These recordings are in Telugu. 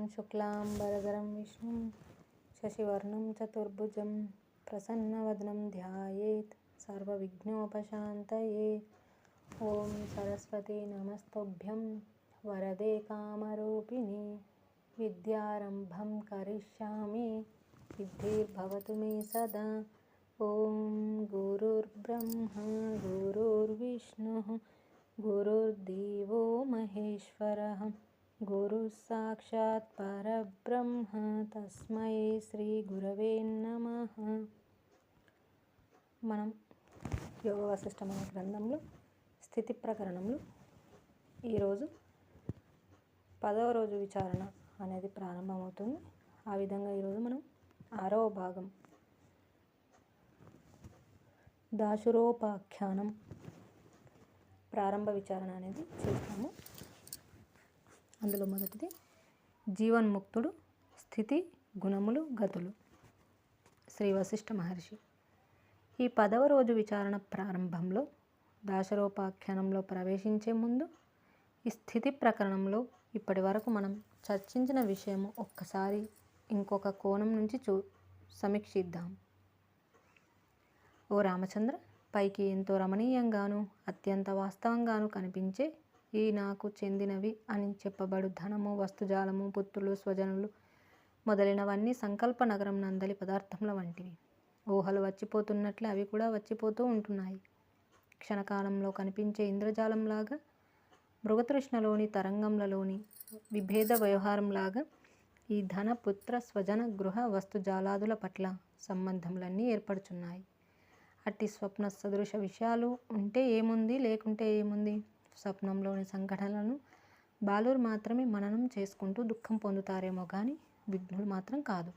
शुक्लांबरधरं विष्णुं शशिवर्णं चतुर्भुजं प्रसन्नवदनं ध्यायेत् सर्वविघ्नोपशान्तये। ॐ सरस्वती नमस्तुभ्यं वरदे कामरूपिणि विद्यारम्भं करिष्यामि सिद्धिर्भवतु मे सदा। ॐ गुरुर्ब्रह्मा गुरुर्विष्णुः गुरुर्देवो महेश्वरः गुरुः साक्षात् परब्रह्म तस्मै శ్రీ గురవే నమః. మనం యోగ వశిష్ఠం అనే గ్రంథంలో స్థితి ప్రకరణంలో ఈరోజు 10వ రోజు విచారణ అనేది ప్రారంభమవుతుంది. ఆ విధంగా ఈరోజు మనం 6వ భాగం దాశురోపాఖ్యానం ప్రారంభ విచారణ అనేది చేస్తాము. అందులో మొదటిది జీవన్ముక్తుడు, స్థితి, గుణములు, గతులు. శ్రీ వశిష్ఠ మహర్షి ఈ 10వ రోజు విచారణ ప్రారంభంలో దాశరోపాఖ్యానంలో ప్రవేశించే ముందు ఈ స్థితి ప్రకరణంలో ఇప్పటి వరకు మనం చర్చించిన విషయము ఒక్కసారి ఇంకొక కోణం నుంచి సమీక్షిద్దాం. ఓ రామచంద్ర, పైకి ఎంతో రమణీయంగాను అత్యంత వాస్తవంగాను కనిపించే ఈ నాకు చెందినవి అని చెప్పబడు ధనము, వస్తుజాలము, పుత్రులు, స్వజనులు మొదలైనవన్నీ సంకల్ప నగరం నందలి పదార్థముల వంటివి. ఊహలు వచ్చిపోతున్నట్లే అవి కూడా వచ్చిపోతూ ఉంటున్నాయి. క్షణకాలంలో కనిపించే ఇంద్రజాలంలాగా, మృగతృష్ణలోని తరంగంలలోని విభేద వ్యవహారంలాగా ఈ ధన, పుత్ర, స్వజన, గృహ, వస్తుజాలాదుల పట్ల సంబంధములన్నీ ఏర్పడుచున్నాయి. అట్టి స్వప్న సదృశ విషయాలు ఉంటే ఏముంది, లేకుంటే ఏముంది? స్వప్నంలోని సంఘటనలను బాలురు మాత్రమే మననం చేసుకుంటూ దుఃఖం పొందుతారేమో కానీ విఘ్నులు మాత్రం కాదు.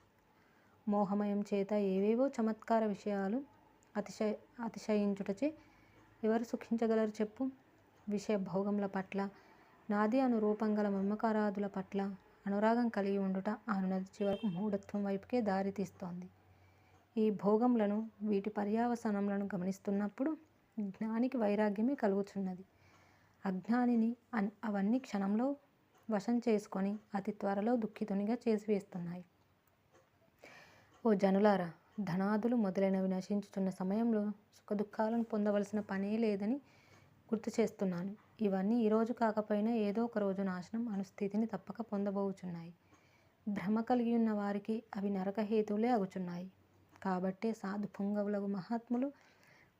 మోహమయం చేత ఏవేవో చమత్కార విషయాలు అతిశయించుటచే ఎవరు సుఖించగలరు చెప్పు? విషయ భోగముల పట్ల నాది అను రూపం గల మమకారాదుల పట్ల అనురాగం కలిగి ఉండుట అనునది చివరకు మూఢత్వం వైపుకే దారి తీస్తోంది. ఈ భోగములను, వీటి పర్యావసానములను గమనిస్తున్నప్పుడు జ్ఞానికి వైరాగ్యమే కలుగుచున్నది. అజ్ఞానిని అవన్నీ క్షణంలో వశం చేసుకొని అతి త్వరలో దుఃఖితునిగా చేసివేస్తున్నాయి. ఓ జనులారా, ధనాదులు మొదలైనవి నశించుతున్న సమయంలో సుఖదుఖాలను పొందవలసిన పనే లేదని గుర్తు చేస్తున్నాను. ఇవన్నీ ఈరోజు కాకపోయినా ఏదో ఒక రోజు నాశనం అనుస్థితిని తప్పక పొందబోచున్నాయి. భ్రమ కలిగి ఉన్న వారికి అవి నరకహేతువులే అగుచున్నాయి. కాబట్టే సాధు పుంగవులకు మహాత్ములు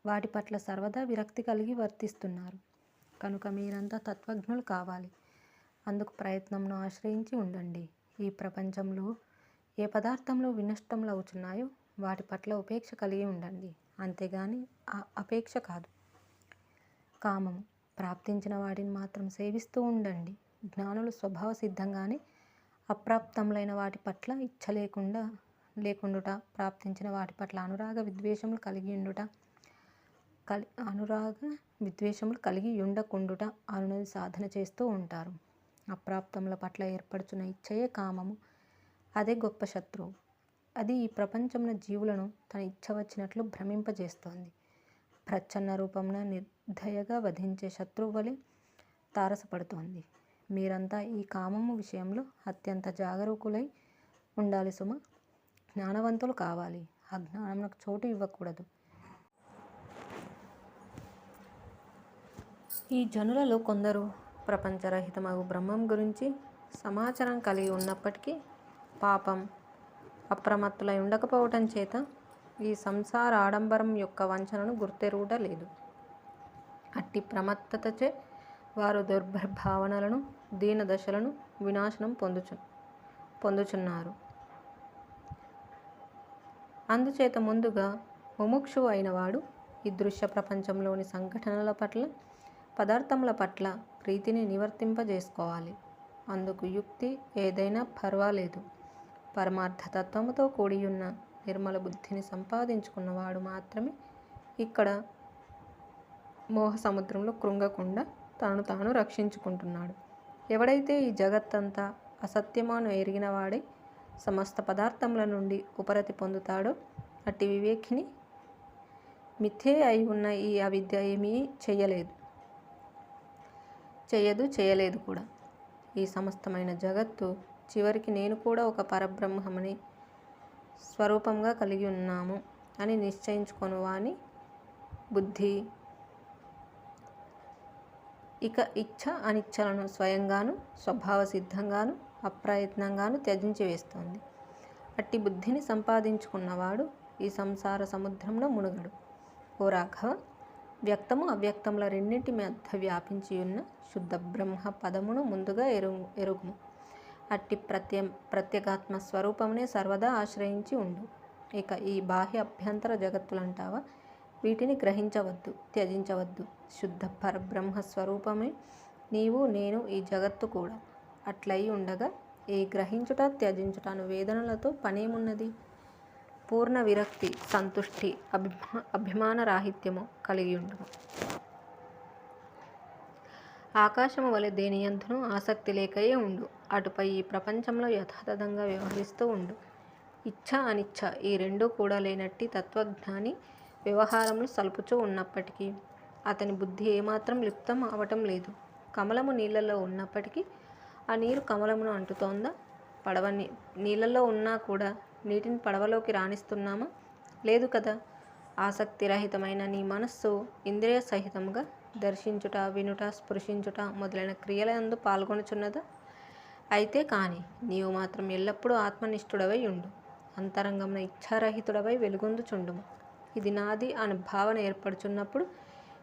వాటి పట్ల సర్వదా విరక్తి కలిగి వర్తిస్తున్నారు. కనుక మీరంతా తత్వజ్ఞులు కావాలి. అందుకు ప్రయత్నంను ఆశ్రయించి ఉండండి. ఈ ప్రపంచంలో ఏ పదార్థంలో వినష్టములు అవుతున్నాయో వాటి పట్ల ఉపేక్ష కలిగి ఉండండి. అంతేగాని అపేక్ష కాదు. కామము ప్రాప్తించిన వాటిని మాత్రం సేవిస్తూ ఉండండి. జ్ఞానులు స్వభావ సిద్ధంగానే అప్రాప్తములైన వాటి పట్ల ఇచ్ఛ లేకుండుట, ప్రాప్తించిన వాటి పట్ల అనురాగ విద్వేషములు కలిగి ఉండకుండుట అనునది సాధన చేస్తూ ఉంటారు. అప్రాప్తముల పట్ల ఏర్పడుచున్న ఇచ్ఛయే కామము. అదే గొప్ప శత్రువు. అది ఈ ప్రపంచమున జీవులను తన ఇచ్ఛ వచ్చినట్లు భ్రమింపజేస్తోంది. ప్రచ్ఛన్న రూపమున నిర్దయగా వధించే శత్రువు వలె తారసపడుతోంది. మీరంతా ఈ కామము విషయంలో అత్యంత జాగరూకులై ఉండాలి సుమ. జ్ఞానవంతులు కావాలి. అజ్ఞానమునకు చోటు ఇవ్వకూడదు. ఈ జనులలో కొందరు ప్రపంచరహితమగు బ్రహ్మం గురించి సమాచారం కలిగి ఉన్నప్పటికీ పాపం అప్రమత్తులై ఉండకపోవటం చేత ఈ సంసార ఆడంబరం యొక్క వంచనను గుర్తెరుగుట లేదు. అట్టి ప్రమత్తతచే వారు దుర్భావనలను, దీనదశలను, వినాశనం పొందుచున్నారు. అందుచేత ముందుగా ముముక్షువు అయినవాడు ఈ దృశ్య ప్రపంచంలోని సంఘటనల పట్ల, పదార్థముల పట్ల ప్రీతిని నివర్తింపజేసుకోవాలి. అందుకు యుక్తి ఏదైనా పర్వాలేదు. పరమార్థతత్వముతో కూడియున్న నిర్మల బుద్ధిని సంపాదించుకున్నవాడు మాత్రమే ఇక్కడ మోహ సముద్రంలో కృంగకుండా తాను తాను రక్షించుకుంటున్నాడు. ఎవడైతే ఈ జగత్తంతా అసత్యమాను ఎరిగినవాడై సమస్త పదార్థముల నుండి ఉపరతి పొందుతాడో అట్టి వివేకిని మిథ్యే అయి ఉన్న ఈ అవిద్య ఏమీ చేయలేదు కూడా. ఈ సమస్తమైన జగత్తు చివరికి నేను కూడా ఒక పరబ్రహ్మని స్వరూపంగా కలిగి ఉన్నాము అని నిశ్చయించుకొను వాని బుద్ధి ఇక ఇచ్ఛ అనిచ్ఛలను స్వయంగాను స్వభావ సిద్ధంగాను అప్రయత్నంగాను త్యజించి వేస్తోంది. అట్టి బుద్ధిని సంపాదించుకున్నవాడు ఈ సంసార సముద్రంలో మునుగడు. ఓ రాఘవ, వ్యక్తము అవ్యక్తముల రెండింటి మధ్య వ్యాపించి ఉన్న శుద్ధ బ్రహ్మ పదమును ముందుగా ఎరుగుము. అట్టి ప్రత్యేగాత్మ స్వరూపమునే సర్వదా ఆశ్రయించి ఉండు. ఇక ఈ బాహ్య అభ్యంతర జగత్తులంటావా, వీటిని గ్రహించవద్దు, త్యజించవద్దు. శుద్ధ పరబ్రహ్మ స్వరూపమే నీవు, నేను, ఈ జగత్తు కూడా. అట్లయి ఉండగా ఈ గ్రహించుట త్యజించుట అను వేదనలతో పనేమున్నది? పూర్ణ విరక్తి, సంతుష్టి, అభిమాన రాహిత్యము కలిగి ఉండుము. ఆకాశము వలె దేనియందునూ ఆసక్తి లేకయే ఉండు. అటుపై ఈ ప్రపంచంలో యథాతథంగా వ్యవహరిస్తూ ఉండు. ఇచ్ఛ అనిచ్ఛ ఈ రెండూ కూడా లేనట్టి తత్వజ్ఞాని వ్యవహారములు సల్పుచూ ఉన్నప్పటికీ అతని బుద్ధి ఏమాత్రం లిప్తం అవటం లేదు. కమలము నీళ్ళల్లో ఉన్నప్పటికీ ఆ నీరు కమలమును అంటుతోందా? పడవ నీళ్ళల్లో ఉన్నా కూడా నీటిని పడవలోకి రాణిస్తున్నామా? లేదు కదా. ఆసక్తిరహితమైన నీ మనస్సు ఇంద్రియ సహితముగా దర్శించుట, వినుట, స్పృశించుట మొదలైన క్రియలందు పాల్గొనుచున్నదా? అయితే కాని నీవు మాత్రం ఎల్లప్పుడూ ఆత్మనిష్ఠుడవై ఉండు. అంతరంగమున ఇచ్ఛారహితుడవై వెలుగొందుచుండుము. ఇది నాది అను భావన ఏర్పడుచున్నప్పుడు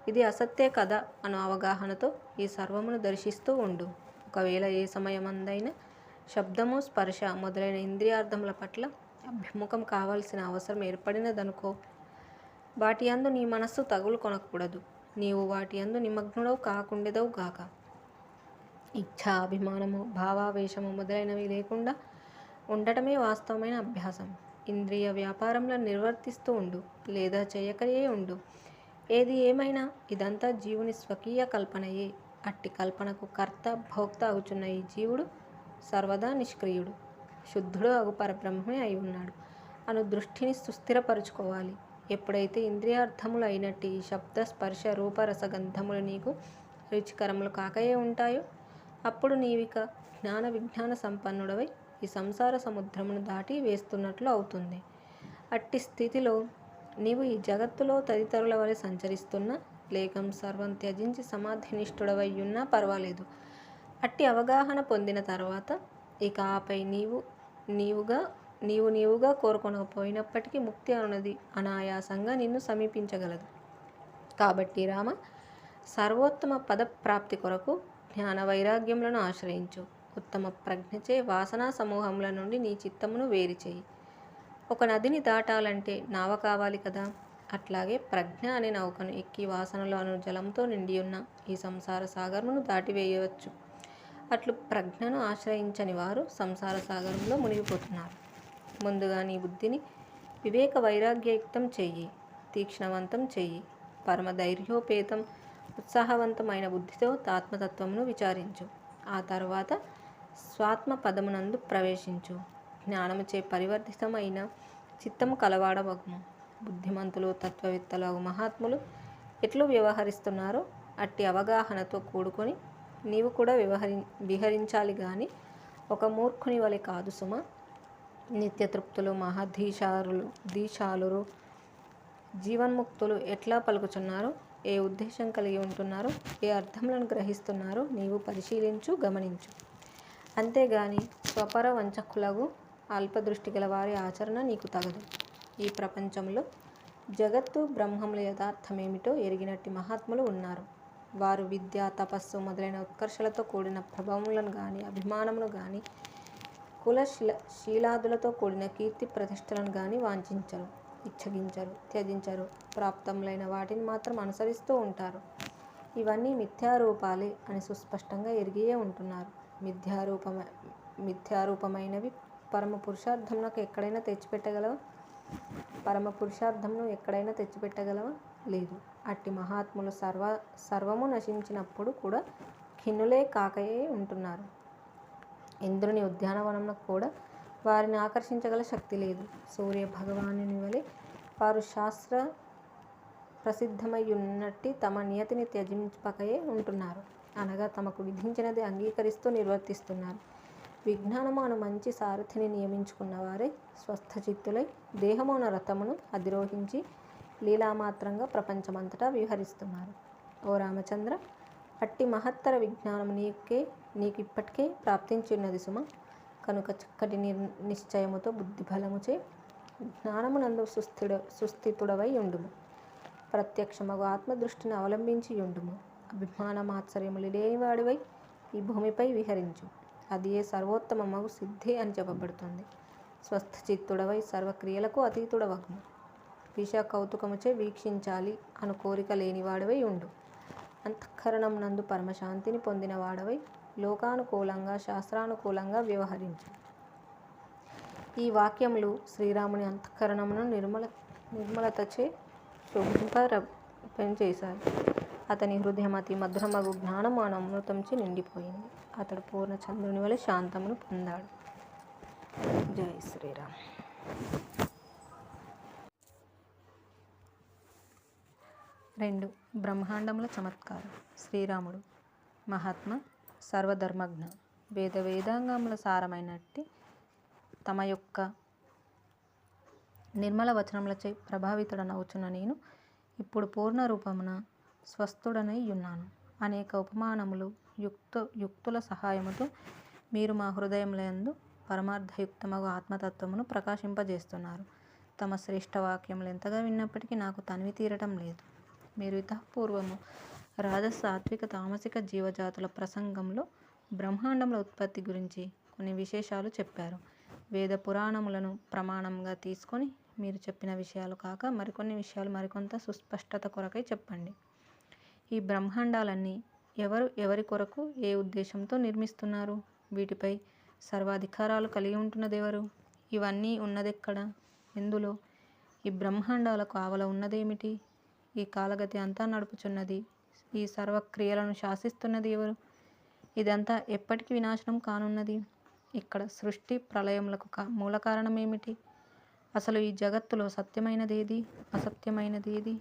ఇది అసత్తే కదా అను అవగాహనతో ఈ సర్వమును దర్శిస్తూ ఉండు. ఒకవేళ ఏ సమయమందైనా శబ్దము, స్పర్శ మొదలైన ఇంద్రియార్థముల పట్ల అభిముఖం కావాల్సిన అవసరం ఏర్పడినదనుకో, వాటి యందు నీ మనస్సు తగులు కొనకూడదు. నీవు వాటి యందు నిమగ్నుడవు కాకుండెదవు గాక. ఇచ్ఛా, అభిమానము, భావావేశము మొదలైనవి లేకుండా ఉండటమే వాస్తవమైన అభ్యాసం. ఇంద్రియ వ్యాపారములను నిర్వర్తిస్తూ ఉండు, లేదా చేయకయే ఉండు. ఏది ఏమైనా ఇదంతా జీవుని స్వకీయ కల్పనయే. అట్టి కల్పనకు కర్త, భోక్త అగుచున్న ఈ జీవుడు సర్వదా నిష్క్రియుడు, శుద్ధుడు అగు పరబ్రహ్మే అయి ఉన్నాడు అను దృష్టిని సుస్థిరపరుచుకోవాలి. ఎప్పుడైతే ఇంద్రియార్థములు అయినట్టి ఈ శబ్ద, స్పర్శ, రూప, రసగంధములు నీకు రుచికరములు కాకయే ఉంటాయో అప్పుడు నీవిక జ్ఞాన విజ్ఞాన సంపన్నుడవై ఈ సంసార సముద్రమును దాటి వేస్తున్నట్లు అవుతుంది. అట్టి స్థితిలో నీవు ఈ జగత్తులో తదితరుల వలె సంచరిస్తున్నా, లేకం సర్వం త్యజించి సమాధినిష్ఠుడవయ్యున్నా పర్వాలేదు. అట్టి అవగాహన పొందిన తర్వాత ఇక ఆపై నీవుగా కోరుకొనకపోయినప్పటికీ ముక్తి అనున్నది అనాయాసంగా నిన్ను సమీపించగలదు. కాబట్టి రామ, సర్వోత్తమ పద ప్రాప్తి కొరకు జ్ఞాన వైరాగ్యములను ఆశ్రయించు. ఉత్తమ ప్రజ్ఞచే వాసనా సమూహముల నుండి నీ చిత్తమును వేరు చేయి. ఒక నదిని దాటాలంటే నావ కావాలి కదా. అట్లాగే ప్రజ్ఞ అనే నౌకను ఎక్కి వాసనలు అను జలంతో నిండియున్న ఈ సంసార సాగరమును దాటివేయవచ్చు. అట్లు ప్రజ్ఞను ఆశ్రయించని వారు సంసార సాగరంలో మునిగిపోతున్నారు. ముందుగా నీ బుద్ధిని వివేక వైరాగ్యయుక్తం చెయ్యి, తీక్ష్ణవంతం చెయ్యి. పరమధైర్యోపేతం ఉత్సాహవంతమైన బుద్ధితో ఆత్మతత్వమును విచారించు. ఆ తర్వాత స్వాత్మ పదమునందు ప్రవేశించు. జ్ఞానముచే పరివర్ధితమైన చిత్తము కలవాడవగుము. బుద్ధిమంతులు, తత్వవేత్తలు అగు మహాత్ములు ఎట్లు వ్యవహరిస్తున్నారో అట్టి అవగాహనతో కూడుకొని నీవు కూడా విహరించాలి గాని ఒక మూర్ఖుని వలె కాదు సుమ. నిత్యతృప్తులు, దీశాలురు, జీవన్ముక్తులు ఎట్లా పలుకుచున్నారో, ఏ ఉద్దేశం కలిగి ఉంటున్నారో, ఏ అర్థములను గ్రహిస్తున్నారో నీవు పరిశీలించు, గమనించు. అంతేగాని స్వపర వంచకులగు అల్పదృష్టి గల వారి ఆచరణ నీకు తగదు. ఈ ప్రపంచంలో జగత్తు, బ్రహ్మముల యథార్థమేమిటో ఎరిగినట్టి మహాత్ములు ఉన్నారు. వారు విద్య, తపస్సు మొదలైన ఉత్కర్షలతో కూడిన ప్రభావములను గాని, అభిమానమును గాని, కుల శీలాదులతో కూడిన కీర్తి ప్రతిష్టలను గాని వాంఛించరు, ఇచ్చగించరు, త్యజించరు. ప్రాప్తములైన వాటిని మాత్రం అనుసరిస్తూ ఉంటారు. ఇవన్నీ మిథ్యారూపాలే అని సుస్పష్టంగా ఎరిగియే ఉంటున్నారు. మిథ్యారూపమైనవి పరమ పురుషార్థమునకు ఎక్కడైనా తెచ్చిపెట్టగలవా? లేదు. అట్టి మహాత్ములు సర్వము నశించినప్పుడు కూడా ఖిన్నులే కాకయే ఉంటున్నారు. ఇంద్రుని ఉద్యానవనమునకు కూడా వారిని ఆకర్షించగల శక్తి లేదు. సూర్య భగవానుని వలె వారు శాస్త్ర ప్రసిద్ధమయ్యున్నట్టి తమ నియతిని త్యజింపకయే ఉంటున్నారు. అనగా తమకు విధించినది అంగీకరిస్తూ నిర్వర్తిస్తున్నారు. విజ్ఞానము అను మంచి సారథిని నియమించుకున్నవారే స్వస్థచిత్తులై దేహమున రథమును అధిరోహించి లీలామాత్రంగా ప్రపంచమంతటా విహరిస్తున్నారు. ఓ రామచంద్ర, అట్టి మహత్తర విజ్ఞానము నీకు ఇప్పటికే ప్రాప్తించున్నది సుమ. కనుక చక్కటి నిశ్చయముతో బుద్ధిబలముచే జ్ఞానమునందు సుస్థితుడవై ఉండుము. ప్రత్యక్షమగు ఆత్మదృష్టిని అవలంబించి ఉండుము. అభిమాన మాత్సర్యములు లేనివాడివై ఈ భూమిపై విహరించు. అది ఏ సర్వోత్తమమగు సిద్ధి అని చెప్పబడుతుంది. స్వస్థచిత్తుడవై సర్వక్రియలకు అతీతుడవగుము. విష కౌతుకముచే వీక్షించాలి అను కోరిక లేనివాడవై ఉండు. అంతఃకరణం నందు పరమశాంతిని పొందిన వాడవై లోకానుకూలంగా శాస్త్రానుకూలంగా వ్యవహరించు. ఈ వాక్యములు శ్రీరాముని అంతఃకరణమును నిర్మలతచే శోభింపచేశాయి. అతని హృదయం అతి మధురమగు జ్ఞానము అను అమృతంచే నిండిపోయింది. అతడు పూర్ణచంద్రుని వలె శాంతమును పొందాడు. జై శ్రీరామ్. 2. బ్రహ్మాండముల చమత్కారం. శ్రీరాముడు మహాత్మ, సర్వధర్మజ్ఞ, వేదాంగముల సారమైనట్టి తమ యొక్క నిర్మల వచనములచే ప్రభావితుడనవుచున్న నేను ఇప్పుడు పూర్ణ రూపమున స్వస్థుడనై ఉన్నాను. అనేక ఉపమానములు యుక్తుల సహాయముతో మీరు మా హృదయములందు పరమార్థయుక్తమగు ఆత్మతత్వమును ప్రకాశింపజేస్తున్నారు. తమ శ్రేష్ఠ వాక్యములు ఎంతగా విన్నప్పటికీ నాకు తనివి తీరటం లేదు. మీరు ఇతఃపూర్వము రాజసాత్విక తామసిక జీవజాతుల ప్రసంగంలో బ్రహ్మాండముల ఉత్పత్తి గురించి కొన్ని విశేషాలు చెప్పారు. వేద పురాణములను ప్రమాణంగా తీసుకొని మీరు చెప్పిన విషయాలు కాక మరికొన్ని విషయాలు మరికొంత సుస్పష్టత కొరకై చెప్పండి. ఈ బ్రహ్మాండాలన్నీ ఎవరి కొరకు ఏ ఉద్దేశంతో నిర్మిస్తున్నారు? వీటిపై సర్వాధికారాలు కలిగి ఉంటున్నదెవరు? ఇవన్నీ ఉన్నదెక్కడ? ఎందులో? ఈ బ్రహ్మాండాలకు ఆవల ఉన్నదేమిటి? ఈ కాలగతి అంతా నడుపుచున్నది, ఈ సర్వక్రియలను శాసిస్తున్నది ఎవరు? ఇదంతా ఎప్పటికి వినాశనం కానున్నది? ఇక్కడ సృష్టి ప్రళయములకు మూల కారణమేమిటి? అసలు ఈ జగత్తులో సత్యమైనదేది, అసత్యమైనదేది?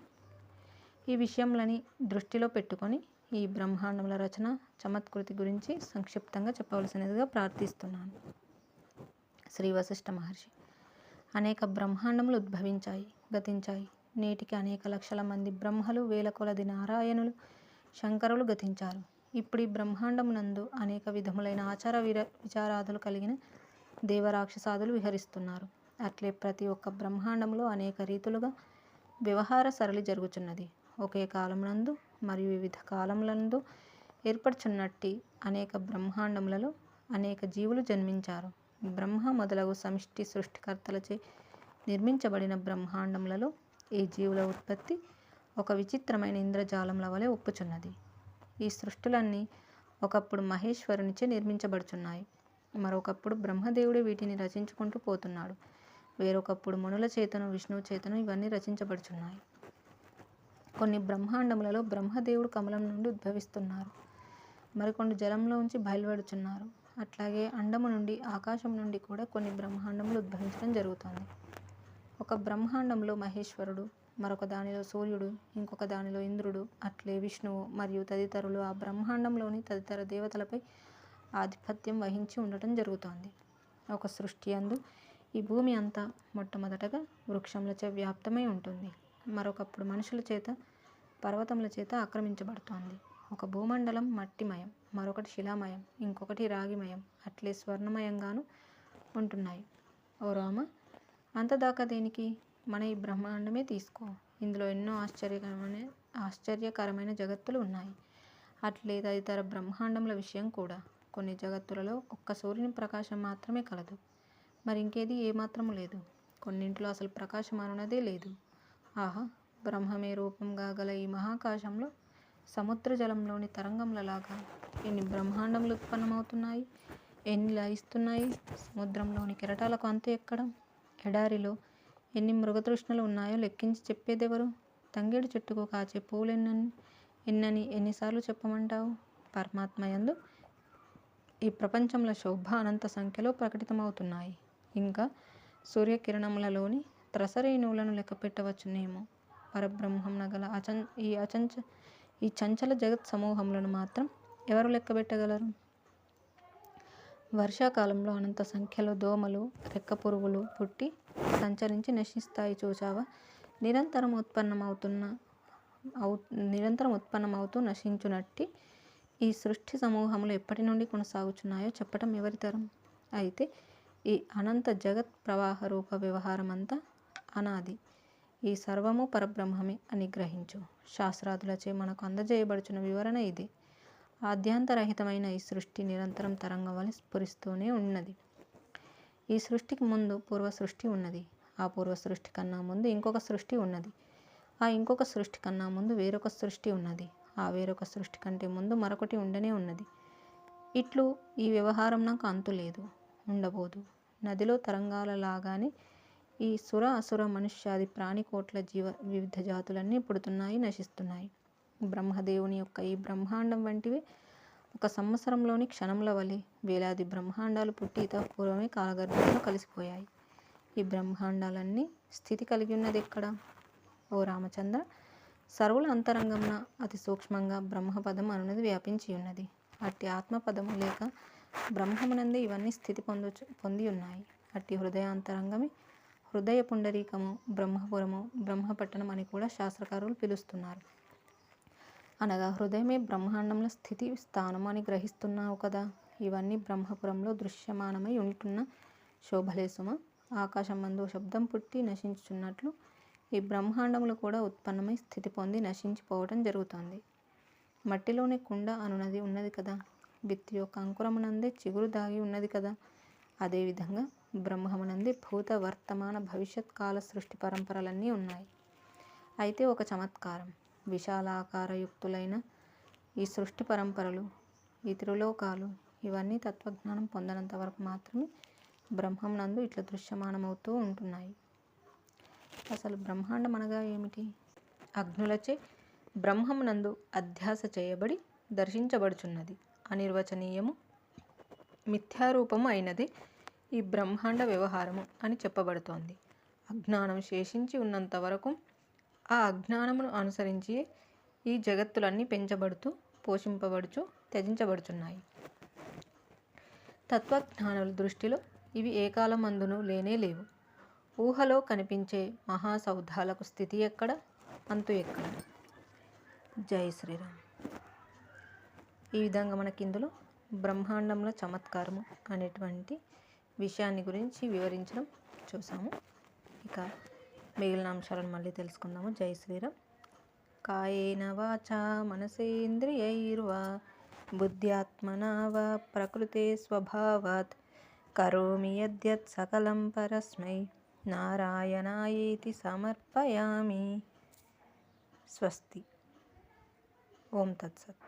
ఈ విషయములని దృష్టిలో పెట్టుకొని ఈ బ్రహ్మాండముల రచన చమత్కృతి గురించి సంక్షిప్తంగా చెప్పవలసినదిగా ప్రార్థిస్తున్నాను. శ్రీ వశిష్ఠ మహర్షి. అనేక బ్రహ్మాండములు ఉద్భవించాయి, గతించాయి. నేటికి అనేక లక్షల మంది బ్రహ్మలు, వేల కొలది నారాయణులు, శంకరులు గతించారు. ఇప్పుడు ఈ బ్రహ్మాండమునందు అనేక విధములైన ఆచార విచారాదులు కలిగిన దేవరాక్షసాదులు విహరిస్తున్నారు. అట్లే ప్రతి ఒక్క బ్రహ్మాండములో అనేక రీతులుగా వ్యవహార సరళి జరుగుచున్నది. ఒకే కాలమునందు మరియు వివిధ కాలములందు ఏర్పడుచున్నట్టి అనేక బ్రహ్మాండములలో అనేక జీవులు జన్మించారు. బ్రహ్మ మొదలగు సమిష్టి సృష్టికర్తలచే నిర్మించబడిన బ్రహ్మాండములలో ఈ జీవుల ఉత్పత్తి ఒక విచిత్రమైన ఇంద్రజాలముల వలె ఒప్పుచున్నది. ఈ సృష్టులన్నీ ఒకప్పుడు మహేశ్వరునిచే నిర్మించబడుచున్నాయి. మరొకప్పుడు బ్రహ్మదేవుడే వీటిని రచించుకుంటూ పోతున్నాడు. వేరొకప్పుడు మునుల చేతను, విష్ణువు చేతను ఇవన్నీ రచించబడుచున్నాయి. కొన్ని బ్రహ్మాండములలో బ్రహ్మదేవుడు కమలం నుండి ఉద్భవిస్తున్నారు. మరికొన్ని జలంలోంచి బయలువెడుచున్నారు. అట్లాగే అండము నుండి, ఆకాశం నుండి కూడా కొన్ని బ్రహ్మాండములు ఉద్భవించడం జరుగుతోంది. ఒక బ్రహ్మాండంలో మహేశ్వరుడు, మరొక దానిలో సూర్యుడు, ఇంకొక దానిలో ఇంద్రుడు, అట్లే విష్ణువు మరియు తదితరులు ఆ బ్రహ్మాండంలోని తదితర దేవతలపై ఆధిపత్యం వహించి ఉండటం జరుగుతోంది. ఒక సృష్టి యందు ఈ భూమి అంతా మొట్టమొదటగా వృక్షములచే వ్యాప్తమై ఉంటుంది. మరొకప్పుడు మనుషుల చేత, పర్వతముల చేత ఆక్రమించబడుతోంది. ఒక భూమండలం మట్టిమయం, మరొకటి శిలామయం, ఇంకొకటి రాగిమయం, అట్లే స్వర్ణమయంగాను ఉంటున్నాయి. ఓ రామ, అంతదాకా దేనికి? మన ఈ బ్రహ్మాండమే తీసుకో. ఇందులో ఎన్నో ఆశ్చర్యకరమైన జగత్తులు ఉన్నాయి. అట్లే తదితర బ్రహ్మాండముల విషయం కూడా. కొన్ని జగత్తులలో ఒక్క సూర్యుని ప్రకాశం మాత్రమే కలదు, మరి ఇంకేది ఏమాత్రము లేదు. కొన్నింటిలో అసలు ప్రకాశం అనున్నదే లేదు. ఆహా, బ్రహ్మమే రూపంగా గల ఈ మహాకాశంలో సముద్ర జలంలోని తరంగములలాగా ఎన్ని బ్రహ్మాండములు ఉత్పన్నమవుతున్నాయి, ఎన్ని లయిస్తున్నాయి. సముద్రంలోని కెరటాలకు అంతు ఎక్కడ? ఎడారిలో ఎన్ని మృగతృష్ణలు ఉన్నాయో లెక్కించి చెప్పేదెవరు? తంగేడు చెట్టుకు కాచే పూలు ఎన్నని ఎన్నిసార్లు చెప్పమంటావు? పరమాత్మయందు ఈ ప్రపంచంలో శోభ అనంత సంఖ్యలో ప్రకటితమవుతున్నాయి. ఇంకా సూర్యకిరణములలోని త్రసరేణువులను లెక్క పెట్టవచ్చునేమో. పరబ్రహ్మం గల ఈ చంచల జగత్ సమూహములను మాత్రం ఎవరు లెక్కబెట్టగలరు? వర్షాకాలంలో అనంత సంఖ్యలో దోమలు, రెక్క పురుగులు పుట్టి సంచరించి నశిస్తాయి చూచావా? నిరంతరం ఉత్పన్నమవుతూ నశించునట్టి ఈ సృష్టి సమూహములు ఎప్పటి నుండి కొనసాగుచున్నాయో చెప్పటం ఎవరితరం? అయితే ఈ అనంత జగత్ ప్రవాహ రూప వ్యవహారమంతా అనాది. ఈ సర్వము పరబ్రహ్మమే అని గ్రహించు. శాస్త్రాదులచే మనకు అందజేయబడుచున్న వివరణ ఇది. ఆద్యాంతరహితమైన ఈ సృష్టి నిరంతరం తరంగం వలె స్ఫురిస్తూనే ఉన్నది. ఈ సృష్టికి ముందు పూర్వ సృష్టి ఉన్నది. ఆ పూర్వ సృష్టి కన్నా ముందు ఇంకొక సృష్టి ఉన్నది. ఆ ఇంకొక సృష్టి కన్నా ముందు వేరొక సృష్టి ఉన్నది. ఆ వేరొక సృష్టి కంటే ముందు మరొకటి ఉండనే ఉన్నది. ఇట్లు ఈ వ్యవహారం నాకు అంతు లేదు, ఉండబోదు. నదిలో తరంగాల లాగానే ఈ సుర అసుర మనుష్యాది ప్రాణికోట్ల వివిధ జాతులన్నీ పుడుతున్నాయి, నశిస్తున్నాయి. బ్రహ్మదేవుని యొక్క ఈ బ్రహ్మాండం వంటివి ఒక సంవత్సరంలోని క్షణముల వలె వేలాది బ్రహ్మాండాలు పుట్టి పూర్వమే కాలగర్భంలో కలిసిపోయాయి. ఈ బ్రహ్మాండాలన్నీ స్థితి కలిగి ఉన్నది ఎక్కడ? ఓ రామచంద్ర, సర్వుల అంతరంగమున అతి సూక్ష్మంగా బ్రహ్మపదం అనున్నది వ్యాపించి ఉన్నది. అట్టి ఆత్మపదము లేక బ్రహ్మమునందే ఇవన్నీ స్థితి పొంది ఉన్నాయి. అట్టి హృదయాంతరంగమే హృదయ పుండరీకము, బ్రహ్మపురము, బ్రహ్మపట్టణం అని కూడా శాస్త్రకారులు పిలుస్తున్నారు. అనగా హృదయమే బ్రహ్మాండంలో స్థితి స్థానము అని గ్రహిస్తున్నావు కదా. ఇవన్నీ బ్రహ్మపురంలో దృశ్యమానమై ఉంటున్న శోభలేసుమ. ఆకాశం మందు శబ్దం పుట్టి నశించుచున్నట్లు ఈ బ్రహ్మాండములు కూడా ఉత్పన్నమై స్థితి పొంది నశించిపోవటం జరుగుతోంది. మట్టిలోని కుండ అనునది ఉన్నది కదా. విత్తు యొక్క అంకురమునందే చిగురు దాగి ఉన్నది కదా. అదేవిధంగా బ్రహ్మమునందే భూత వర్తమాన భవిష్యత్ కాల సృష్టి పరంపరలన్నీ ఉన్నాయి. అయితే ఒక చమత్కారం, విశాలాకారయుక్తులైన ఈ సృష్టి పరంపరలు, ఈ త్రిలోకాలు ఇవన్నీ తత్వజ్ఞానం పొందనంత వరకు మాత్రమే బ్రహ్మమునందు ఇట్లా దృశ్యమానమవుతూ ఉంటున్నాయి. అసలు బ్రహ్మాండం అనగా ఏమిటి? అగ్నులచే బ్రహ్మమునందు అధ్యాస చేయబడి దర్శించబడుచున్నది అనిర్వచనీయము, మిథ్యారూపము అయినదే ఈ బ్రహ్మాండ వ్యవహారము అని చెప్పబడుతోంది. అజ్ఞానం శేషించి ఉన్నంత వరకు ఆ అజ్ఞానమును అనుసరించి ఈ జగత్తులన్నీ పెంచబడుతూ, పోషింపబడుచు, త్యజించబడుచున్నాయి. తత్వజ్ఞానుల దృష్టిలో ఇవి ఏ కాలమందును లేనే లేవు. ఊహలో కనిపించే మహాసౌధాలకు స్థితి ఎక్కడ, అంతు ఎక్కడ? జై శ్రీరామ్. ఈ విధంగా మనకి ఇందులో బ్రహ్మాండంలో చమత్కారము అనేటువంటి విషయాన్ని గురించి వివరించడం చూసాము. ఇక మిగిలిన అంశాలను మళ్ళీ తెలుసుకుందాము. జై శ్రీరామ్. కాయేన వాచా మనసేంద్రియైర్వా బుద్ధ్యాత్మనా వా ప్రకృతే స్వభావాత్ కరోమి యద్యత్ సకలం పరస్మై నారాయణాయేతి సమర్పయామి. స్వస్తి. ఓం తత్సత్.